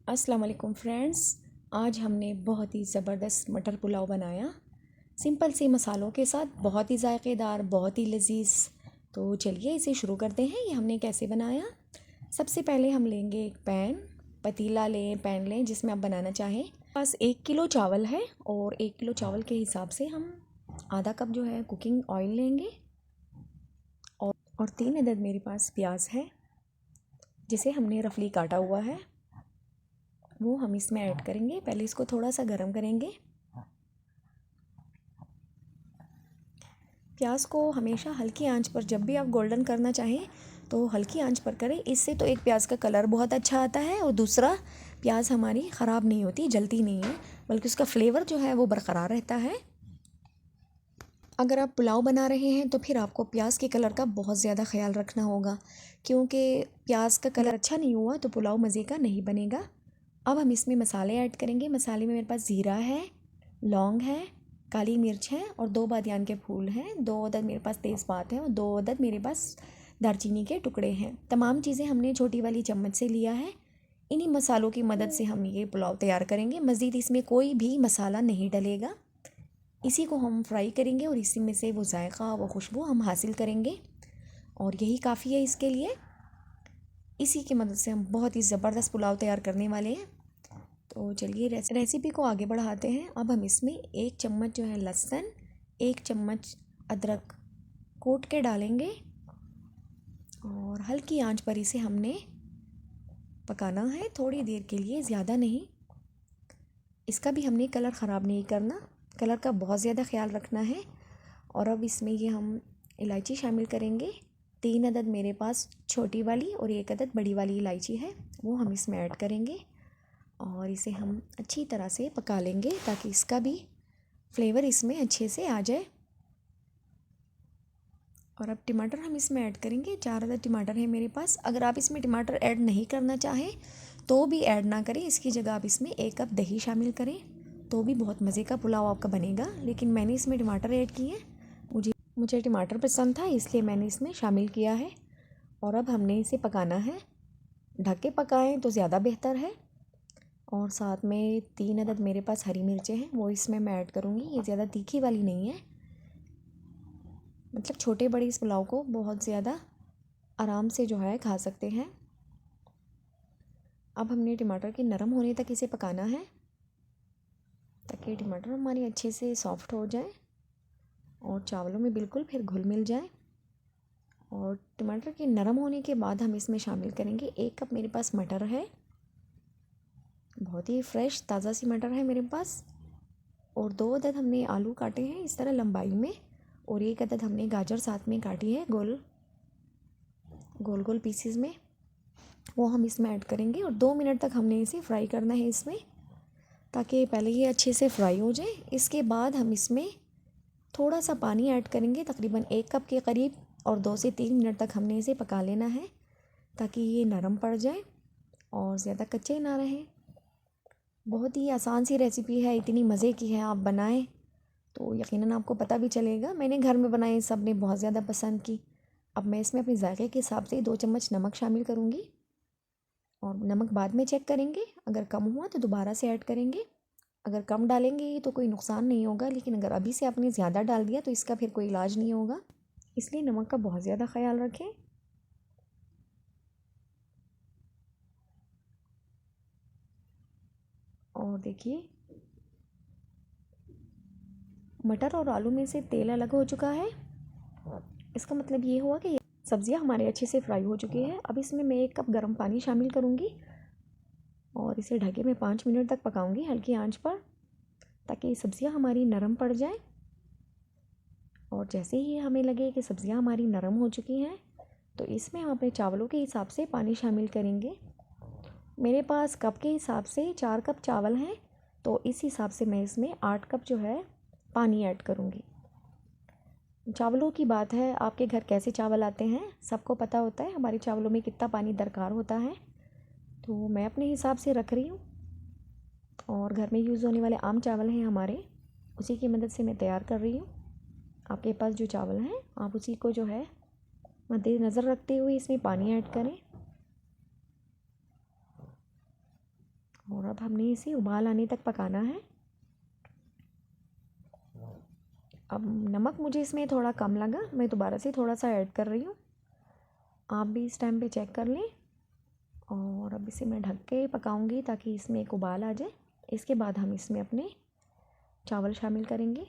अस्सलाम वालेकुम फ्रेंड्स। आज हमने बहुत ही ज़बरदस्त मटर पुलाव बनाया सिंपल से मसालों के साथ, बहुत ही जायकेदार, बहुत ही लजीज। तो चलिए इसे शुरू करते हैं। ये हमने कैसे बनाया। सबसे पहले हम लेंगे एक पैन, पतीला लें, पैन लें जिसमें आप बनाना चाहें। बस 1 किलो चावल है और 1 किलो चावल के हिसाब से हम आधा कप जो है कुकिंग ऑयल लेंगे। और 3 अदद मेरे पास प्याज है जिसे हमने रफली काटा हुआ है, वो हम इसमें ऐड करेंगे। पहले इसको थोड़ा सा गर्म करेंगे। प्याज को हमेशा हल्की आंच पर, जब भी आप गोल्डन करना चाहें तो हल्की आंच पर करें। इससे तो एक प्याज का कलर बहुत अच्छा आता है और दूसरा प्याज हमारी ख़राब नहीं होती, जलती नहीं है, बल्कि उसका फ्लेवर जो है वो बरकरार रहता है। अगर आप पुलाव बना रहे हैं तो फिर आपको प्याज के कलर का बहुत ज़्यादा ख्याल रखना होगा, क्योंकि प्याज का कलर अच्छा नहीं हुआ तो पुलाव मज़े का नहीं बनेगा। अब हम इसमें मसाले ऐड करेंगे। मसाले में मेरे पास ज़ीरा है, लौंग है, काली मिर्च है और 2 बादियान के फूल हैं। 2 अदद मेरे पास तेज़पात हैं और 2 अदद मेरे पास दालचीनी के टुकड़े हैं। तमाम चीज़ें हमने छोटी वाली चम्मच से लिया है। इन्हीं मसालों की मदद से हम ये पुलाव तैयार करेंगे। मज़ीद इसमें कोई भी मसाला नहीं डलेगा। इसी को हम फ्राई करेंगे और इसी में से वो जायक़ा, वो खुशबू हम हासिल करेंगे और यही काफ़ी है इसके लिए। इसी की मदद से हम बहुत ही ज़बरदस्त पुलाव तैयार करने वाले हैं। तो चलिए रेसिपी को आगे बढ़ाते हैं। अब हम इसमें 1 चम्मच जो है लहसुन, 1 चम्मच अदरक कूट के डालेंगे और हल्की आंच पर इसे हमने पकाना है थोड़ी देर के लिए, ज़्यादा नहीं। इसका भी हमने कलर ख़राब नहीं करना, कलर का बहुत ज़्यादा ख्याल रखना है। और अब इसमें ये हम इलायची शामिल करेंगे। 3 अदद मेरे पास छोटी वाली और 1 अदद बड़ी वाली इलायची है, वो हम इसमें ऐड करेंगे और इसे हम अच्छी तरह से पका लेंगे ताकि इसका भी फ्लेवर इसमें अच्छे से आ जाए। और अब टमाटर हम इसमें ऐड करेंगे। 4 अदद टमाटर है मेरे पास। अगर आप इसमें टमाटर ऐड नहीं करना चाहें तो भी ऐड ना करें, इसकी जगह आप इसमें 1 कप दही शामिल करें तो भी बहुत मज़े का पुलाव आपका बनेगा। लेकिन मैंने इसमें टमाटर ऐड किए, मुझे टमाटर पसंद था इसलिए मैंने इसमें शामिल किया है। और अब हमने इसे पकाना है। ढक के पकाएं तो ज़्यादा बेहतर है। और साथ में 3 अदद मेरे पास हरी मिर्चें हैं, वो इसमें मैं ऐड करूँगी। ये ज़्यादा तीखी वाली नहीं है, मतलब छोटे बड़े इस पुलाव को बहुत ज़्यादा आराम से जो है खा सकते हैं। अब हमने टमाटर के नरम होने तक इसे पकाना है ताकि टमाटर हमारी अच्छे से सॉफ्ट हो जाए और चावलों में बिल्कुल फिर घुल मिल जाए। और टमाटर के नरम होने के बाद हम इसमें शामिल करेंगे 1 कप मेरे पास मटर है, बहुत ही फ्रेश ताज़ा सी मटर है मेरे पास। और 2 अदद हमने आलू काटे हैं इस तरह लंबाई में, और 1 अदद हमने गाजर साथ में काटी है गोल गोल गोल पीसीज में, वो हम इसमें ऐड करेंगे। और 2 मिनट तक हमने इसे फ्राई करना है इसमें, ताकि पहले ये अच्छे से फ्राई हो जाए। इसके बाद हम इसमें थोड़ा सा पानी ऐड करेंगे, तकरीबन 1 कप के करीब, और 2 से 3 मिनट तक हमने इसे पका लेना है ताकि ये नरम पड़ जाए और ज़्यादा कच्चे ना रहें। बहुत ही आसान सी रेसिपी है, इतनी मज़े की है, आप बनाएं तो यकीनन आपको पता भी चलेगा। मैंने घर में बनाई, सब ने बहुत ज़्यादा पसंद की। अब मैं इसमें अपने जायके के हिसाब से 2 चम्मच नमक शामिल करूँगी और नमक बाद में चेक करेंगे, अगर कम हुआ तो दोबारा से ऐड करेंगे। अगर कम डालेंगे तो कोई नुकसान नहीं होगा, लेकिन अगर अभी से आपने ज़्यादा डाल दिया तो इसका फिर कोई इलाज नहीं होगा, इसलिए नमक का बहुत ज़्यादा ख्याल रखें। और देखिए मटर और आलू में से तेल अलग हो चुका है, इसका मतलब ये हुआ कि सब्ज़ियाँ हमारे अच्छे से फ्राई हो चुकी है। अब इसमें मैं 1 कप गर्म पानी शामिल करूँगी और इसे ढके में 5 मिनट तक पकाऊंगी हल्की आंच पर, ताकि सब्ज़ियाँ हमारी नरम पड़ जाए। और जैसे ही हमें लगे कि सब्ज़ियाँ हमारी नरम हो चुकी हैं तो इसमें हम अपने चावलों के हिसाब से पानी शामिल करेंगे। मेरे पास कप के हिसाब से 4 कप चावल हैं, तो इस हिसाब से मैं इसमें 8 कप जो है पानी ऐड करूँगी। चावलों की बात है, आपके घर कैसे चावल आते हैं सबको पता होता है हमारे चावलों में कितना पानी दरकार होता है, तो मैं अपने हिसाब से रख रही हूँ। और घर में यूज़ होने वाले आम चावल हैं हमारे, उसी की मदद से मैं तैयार कर रही हूँ। आपके पास जो चावल हैं आप उसी को जो है मद्देनज़र रखते हुए इसमें पानी ऐड करें। और अब हमने इसे उबाल आने तक पकाना है। अब नमक मुझे इसमें थोड़ा कम लगा, मैं दोबारा से थोड़ा सा ऐड कर रही हूँ। आप भी इस टाइम पे चेक कर लें। और अब इसे मैं ढक के पकाऊंगी ताकि इसमें एक उबाल आ जाए। इसके बाद हम इसमें अपने चावल शामिल करेंगे।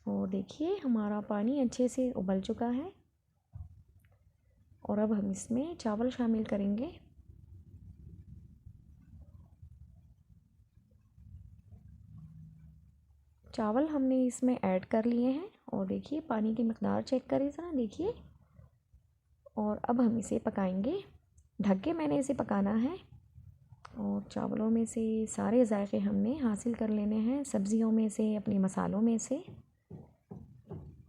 और देखिए हमारा पानी अच्छे से उबल चुका है। और अब हम इसमें चावल शामिल करेंगे। चावल हमने इसमें ऐड कर लिए हैं और देखिए पानी की मकदार चेक करें ज़रा, देखिए। और अब हम इसे पकाएंगे, ढक के मैंने इसे पकाना है। और चावलों में से सारे जायके हमने हासिल कर लेने हैं, सब्जियों में से, अपने मसालों में से।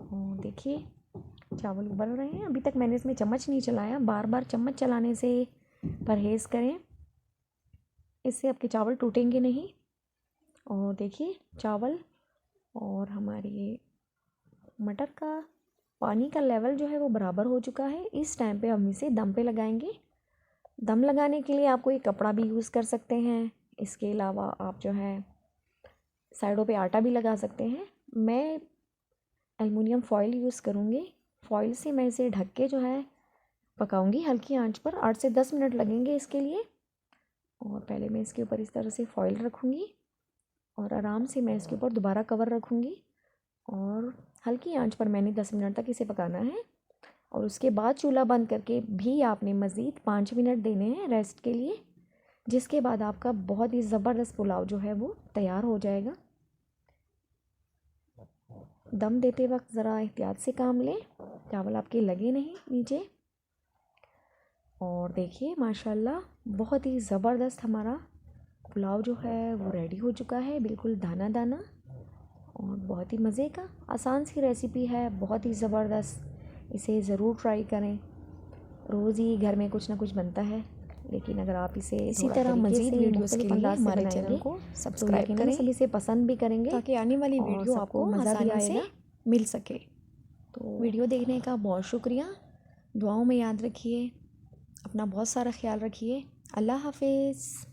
और देखिए चावल उबल रहे हैं। अभी तक मैंने इसमें चम्मच नहीं चलाया, बार बार चम्मच चलाने से परहेज़ करें, इससे आपके चावल टूटेंगे नहीं। और देखिए चावल और हमारी मटर का पानी का लेवल जो है वो बराबर हो चुका है। इस टाइम पे हम इसे दम पे लगाएंगे। दम लगाने के लिए आप कोई कपड़ा भी यूज़ कर सकते हैं। इसके अलावा आप जो है साइडों पे आटा भी लगा सकते हैं। मैं एल्युमिनियम फॉइल यूज़ करूँगी। फॉइल से मैं इसे ढक के जो है पकाऊंगी हल्की आंच पर। 8 से 10 मिनट लगेंगे इसके लिए। और पहले मैं इसके ऊपर इस तरह से फॉइल रखूँगी और आराम से मैं इसके ऊपर दोबारा कवर रखूँगी। और हल्की आंच पर मैंने 10 मिनट तक इसे पकाना है। और उसके बाद चूल्हा बंद करके भी आपने मज़ीद 5 मिनट देने हैं रेस्ट के लिए, जिसके बाद आपका बहुत ही ज़बरदस्त पुलाव जो है वो तैयार हो जाएगा। दम देते वक्त ज़रा एहतियात से काम लें, चावल आपके लगे नहीं नीचे। और देखिए माशाल्लाह बहुत ही ज़बरदस्त हमारा पुलाव जो है वो रेडी हो चुका है, बिल्कुल दाना दाना और बहुत ही मज़े का। आसान सी रेसिपी है, बहुत ही ज़बरदस्त। इसे ज़रूर ट्राई करें। रोज़ ही घर में कुछ ना कुछ बनता है, लेकिन अगर आप इसे इसी तरह मज़ीद वीडियोस के लिए हमारे चैनल को सब्सक्राइब करें, सभी इसे पसंद भी करेंगे ताकि आने वाली वीडियो आपको मज़ा भी आसानी से आएगा। मिल सके। तो वीडियो देखने का बहुत शुक्रिया। दुआओं में याद रखिए, अपना बहुत सारा ख्याल रखिए। अल्लाह हाफिज़।